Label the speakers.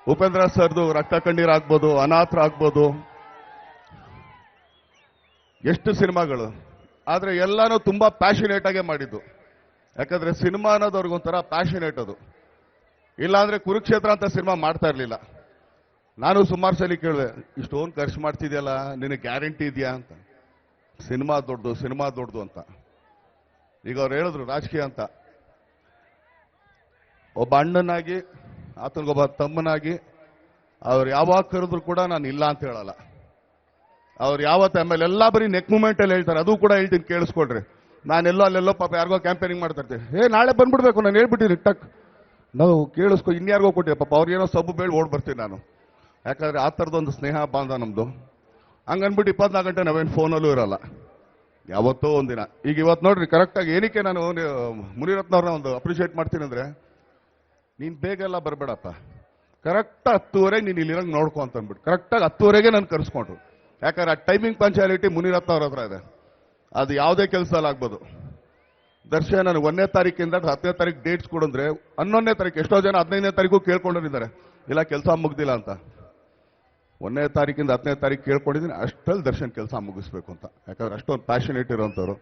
Speaker 1: ಉಪೇಂದ್ರ ಸರ್ದು ರಕ್ತ ಕಣ್ಣೀರ್ ಆಗ್ಬೋದು, ಅನಾಥರ ಆಗ್ಬೋದು, ಎಷ್ಟು ಸಿನಿಮಾಗಳು. ಆದ್ರೆ ಎಲ್ಲಾನು ತುಂಬಾ ಪ್ಯಾಷನೇಟ್ ಆಗೇ ಮಾಡಿದ್ದು. ಯಾಕಂದ್ರೆ ಸಿನಿಮಾ ಅನ್ನೋದು ಅವ್ರಿಗೊಂಥರ ಪ್ಯಾಷನೇಟ್ ಅದು. ಇಲ್ಲಾಂದ್ರೆ ಕುರುಕ್ಷೇತ್ರ ಅಂತ ಸಿನಿಮಾ ಮಾಡ್ತಾ ಇರ್ಲಿಲ್ಲ. ನಾನು ಸುಮಾರು ಸಲ ಕೇಳಿದೆ, ಇಷ್ಟೊಂದು ಖರ್ಚು ಮಾಡ್ತಿದ್ಯಲ್ಲ, ನಿನಗೆ ಗ್ಯಾರಂಟಿ ಇದೆಯಾ ಅಂತ. ಸಿನಿಮಾ ದೊಡ್ಡದು ಅಂತ. ಈಗ ಅವ್ರು ಹೇಳಿದ್ರು ರಾಜಕೀಯ ಅಂತ. ಒಬ್ಬ ಅಣ್ಣನಾಗಿ, ಆತನಿಗೊಬ್ಬ ತಮ್ಮನಾಗಿ, ಅವ್ರು ಯಾವಾಗ ಕರೆದ್ರು ಕೂಡ ನಾನು ಇಲ್ಲ ಅಂತ ಹೇಳಲ್ಲ. ಅವ್ರು ಯಾವತ್ತು ಆಮೇಲೆ ಎಲ್ಲ ಬರೀ ನೆಕ್ ಮೂಮೆಂಟ್ ಅಲ್ಲಿ ಹೇಳ್ತಾರೆ, ಅದು ಕೂಡ ಹೇಳ್ತೀನಿ ಕೇಳಿಸ್ಕೊಳ್ರಿ. ನಾನೆಲ್ಲೋ ಅಲ್ಲೆಲ್ಲೋ ಪಾಪ ಯಾರಿಗೋ ಕ್ಯಾಂಪೇನಿಂಗ್ ಮಾಡ್ತಾ ಇರ್ತೀವಿ, ನಾಳೆ ಬಂದ್ಬಿಡ್ಬೇಕು ನಾನು ಹೇಳ್ಬಿಟ್ಟಿನಿ ಟಕ್, ನಾವು ಕೇಳಿಸ್ಕೊ ಇನ್ಯಾರಿಗೋ ಕೊಟ್ಟಿವಿ ಪಾಪ, ಅವ್ರಿಗೇನೋ ಸಬ್ಬು ಬೇಳೆ ಓಡ್ ಬರ್ತೀನಿ ನಾನು. ಯಾಕಂದ್ರೆ ಆ ಥರದೊಂದು ಸ್ನೇಹ ಬಾಂಧ ನಮ್ದು. ಹಂಗನ್ಬಿಟ್ಟು 24 ಗಂಟೆ ನಾವೇನು ಫೋನಲ್ಲೂ ಇರಲ್ಲ, ಯಾವತ್ತೋ ಒಂದಿನ. ಈಗ ಇವತ್ತು ನೋಡ್ರಿ ಕರೆಕ್ಟಾಗಿ ಏನಕ್ಕೆ ನಾನು ಮುನಿರತ್ನ ಅವ್ರನ್ನ ಒಂದು ಅಪ್ರಿಷಿಯೇಟ್ ಮಾಡ್ತೀನಿ ಅಂದ್ರೆ, ನೀನ್ ಬೇಗ ಎಲ್ಲ ಬರಬೇಡಪ್ಪ, ಕರೆಕ್ಟ್ 10:30 ನೀನು ಇಲ್ಲಿರಂಗ್ ನೋಡ್ಕೊ ಅಂತ ಅಂದ್ಬಿಟ್ಟು ಕರೆಕ್ಟಾಗಿ 10:30ಗೆ ನಾನು ಕರೆಸ್ಕೊಂಡ್ರು. ಯಾಕಂದ್ರೆ ಆ ಟೈಮಿಂಗ್ ಪಂಚಾಲಿಟಿ ಮುನಿರತ್ನ ಅವ್ರ ಹತ್ರ ಇದೆ. ಅದು ಯಾವುದೇ ಕೆಲಸದಲ್ಲಿ ಆಗ್ಬೋದು. ದರ್ಶನ್ ನನಗೆ 1ನೇ ತಾರೀಕಿಂದ 10ನೇ ತಾರೀಕು ಡೇಟ್ಸ್ ಕೊಡಂದ್ರೆ 11ನೇ ತಾರೀಕು, ಎಷ್ಟೋ ಜನ 15ನೇ ತಾರೀಕು ಕೇಳ್ಕೊಂಡಿದ್ದಾರೆ, ಇಲ್ಲ ಕೆಲಸ ಮುಗ್ದಿಲ್ಲ ಅಂತ. 1ನೇ ತಾರೀಕಿಂದ 10ನೇ ತಾರೀಕು ಕೇಳ್ಕೊಂಡಿದ್ದೀನಿ, ಅಷ್ಟರಲ್ಲಿ ದರ್ಶನ್ ಕೆಲಸ ಮುಗಿಸ್ಬೇಕು ಅಂತ. ಯಾಕಂದ್ರೆ ಅಷ್ಟೊಂದು ಪ್ಯಾಷನೇಟ್ ಇರೋಂಥವ್ರು.